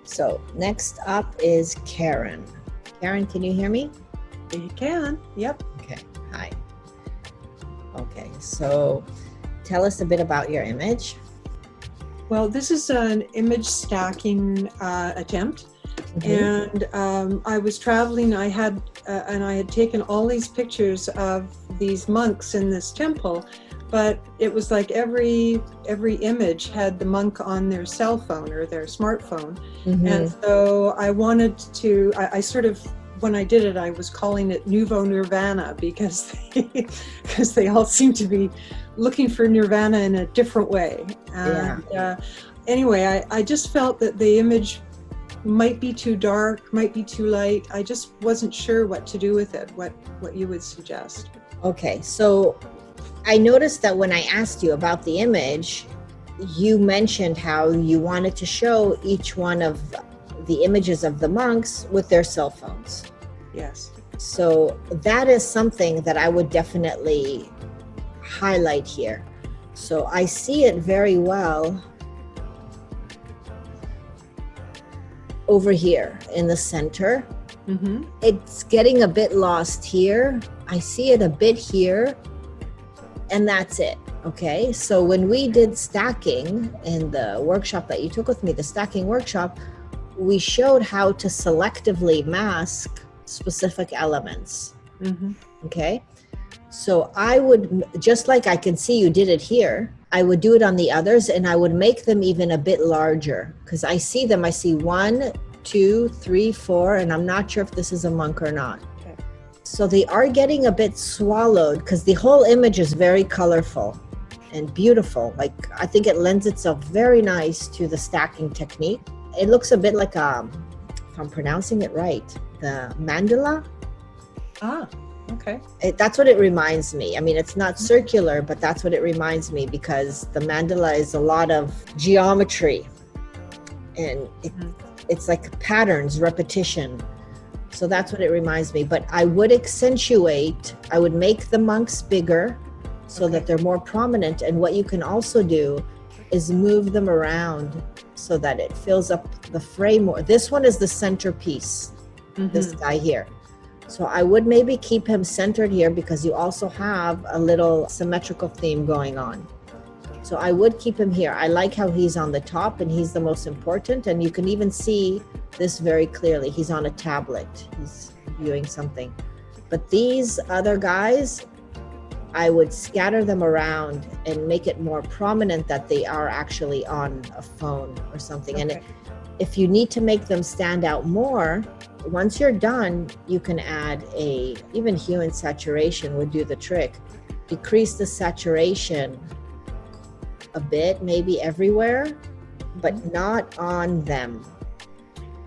So next up is Karen. Karen, can you hear me? You can, yep. Okay, hi. Okay, so tell us a bit about your image. Well, this is an image stacking attempt. And I was traveling. I had taken all these pictures of these monks in this temple, but it was like every image had the monk on their cell phone or their smartphone. And so I wanted to. I sort of, when I did it, I was calling it Nouveau Nirvana because they all seem to be looking for nirvana in a different way. And anyway, I just felt that the image might be too dark, might be too light. I just wasn't sure what to do with it, what you would suggest. Okay, so I noticed that when I asked you about the image, you mentioned how you wanted to show each one of the images of the monks with their cell phones. Yes. So that is something that I would definitely highlight here. So I see it very well over here in the center. It's getting a bit lost here. I see it a bit here, and that's it. Okay, so when we did stacking in the workshop that you took with me, the stacking workshop, we showed how to selectively mask specific elements. Okay, so I would, just like I can see you did it here, I would do it on the others, and I would make them even a bit larger because I see them. I see 1, 2, 3, 4, and I'm not sure if this is a monk or not. Okay. So they are getting a bit swallowed because the whole image is very colorful and beautiful. Like, I think it lends itself very nice to the stacking technique. It looks a bit like if I'm pronouncing it right, the mandala. Ah, okay. That's what it reminds me. I mean, it's not circular, but that's what it reminds me because the mandala is a lot of geometry and it's like patterns, repetition. So that's what it reminds me. But I would accentuate, I would make the monks bigger so that they're more prominent. And what you can also do is move them around so that it fills up the frame more. This one is the centerpiece, this guy here. So I would maybe keep him centered here because you also have a little symmetrical theme going on. So I would keep him here. I like how he's on the top and he's the most important. And you can even see this very clearly. He's on a tablet. He's viewing something. But these other guys, I would scatter them around and make it more prominent that they are actually on a phone or something. And if you need to make them stand out more, once you're done, you can add even hue and saturation would do the trick. Decrease the saturation a bit, maybe everywhere, but not on them.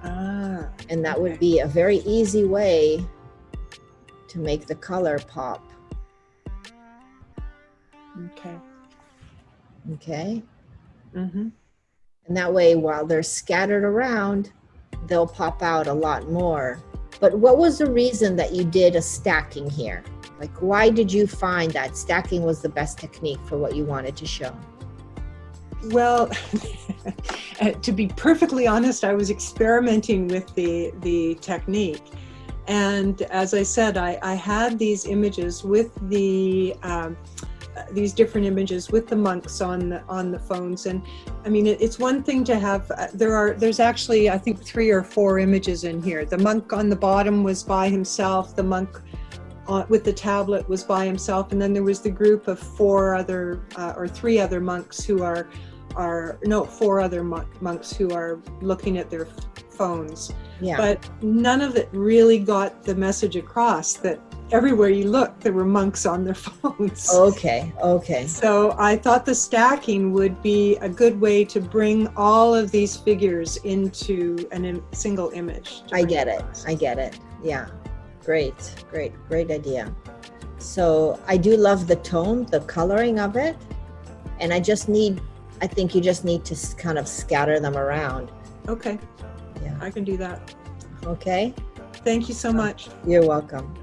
And that would be a very easy way to make the color pop. Okay. And that way, while they're scattered around, they'll pop out a lot more. But what was the reason that you did a stacking here? Like, why did you find that stacking was the best technique for what you wanted to show? Well, to be perfectly honest, I was experimenting with the technique. And as I said, I had these images with these different images with the monks on the phones. And I mean, it's one thing to have, there's actually, I think 3 or 4 images in here. The monk on the bottom was by himself. The monk with the tablet was by himself. And then there was the group of 4 other, or 3 other monks who are 4 other monks who are looking at their phones. Yeah. But none of it really got the message across that everywhere you look, there were monks on their phones. Okay. So I thought the stacking would be a good way to bring all of these figures into a single image. I get it. Yeah. Great idea. So I do love the tone, the coloring of it. And I think you just need to kind of scatter them around. Okay. Yeah. I can do that. Okay. Thank you so much. You're welcome.